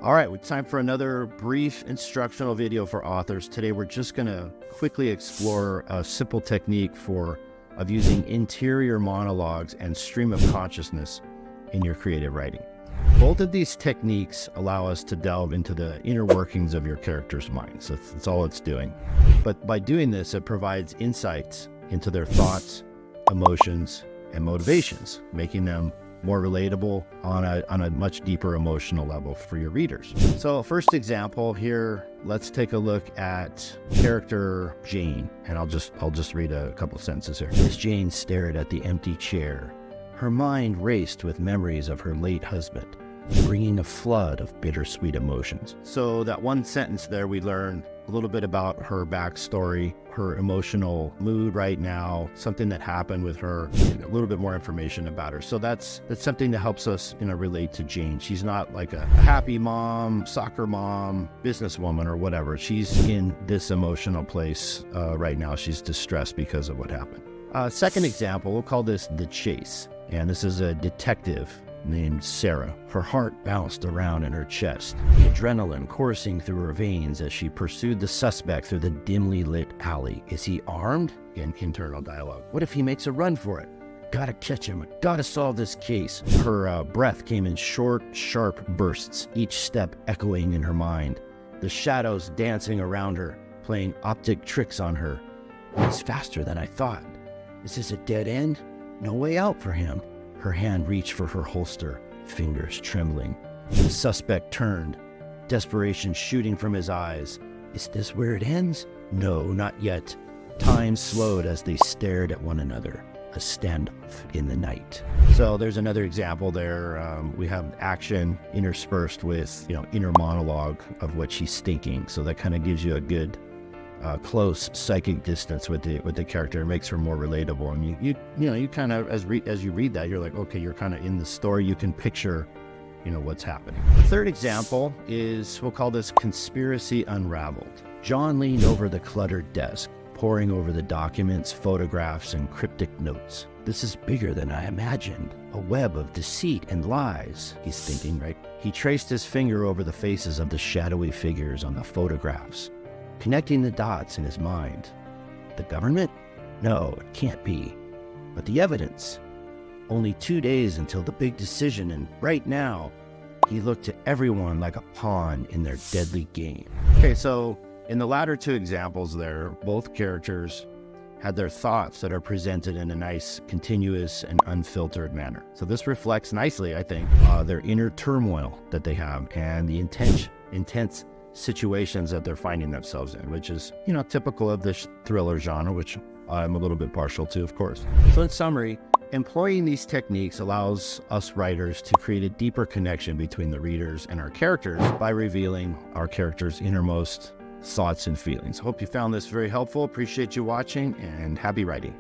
All right, it's time for another brief instructional video for authors. Today, we're just gonna quickly explore a simple technique of using interior monologues and stream of consciousness in your creative writing. Both of these techniques allow us to delve into the inner workings of your character's mind. So that's all it's doing. But by doing this, it provides insights into their thoughts, emotions, and motivations, making them more relatable on a much deeper emotional level for your readers. So first example here, let's take a look at character Jane, and I'll just read a couple sentences here. As Jane stared at the empty chair, her mind raced with memories of her late husband, bringing a flood of bittersweet emotions. So that one sentence there, we learn a little bit about her backstory, her emotional mood right now, something that happened with her, a little bit more information about her. So that's something that helps us, relate to Jane. She's not like a happy mom, soccer mom, businesswoman, or whatever. She's in this emotional place right now. She's distressed because of what happened. Second example, we'll call this The Chase. And this is a detective named Sarah. Her heart bounced around in her chest, the adrenaline coursing through her veins as she pursued the suspect through the dimly lit alley. Is he armed? Again, internal dialogue. What if he makes a run for it? Gotta catch him. Gotta solve this case. Her breath came in short, sharp bursts, each step echoing in her mind. The shadows dancing around her, playing optic tricks on her. He's faster than I thought. Is this a dead end? No way out for him. Her hand reached for her holster, fingers trembling. The suspect turned, desperation shooting from his eyes. Is this where it ends? No, not yet. Time slowed as they stared at one another, a standoff in the night. So there's another example there. We have action interspersed with, inner monologue of what she's thinking. So that kind of gives you a good close psychic distance with the character. It makes her more relatable, and you kind of as you read that, you're like, okay, you're kind of in the story. You can picture what's happening. The third example is, we'll call this Conspiracy Unraveled. John leaned over the cluttered desk, poring over the documents, photographs, and cryptic notes. This is bigger than I imagined. A web of deceit and lies, he's thinking, right? He traced his finger over the faces of the shadowy figures on the photographs, connecting the dots in his mind. The government? No, it can't be. But the evidence? Only 2 days until the big decision, and right now, he looked to everyone like a pawn in their deadly game. Okay, so in the latter two examples there, both characters had their thoughts that are presented in a nice, continuous, and unfiltered manner. So this reflects nicely, I think, their inner turmoil that they have and the intense situations that they're finding themselves in, which is, typical of this thriller genre, which I'm a little bit partial to, of course. So in summary, employing these techniques allows us writers to create a deeper connection between the readers and our characters by revealing our characters' innermost thoughts and feelings. I hope you found this very helpful. Appreciate you watching, and happy writing.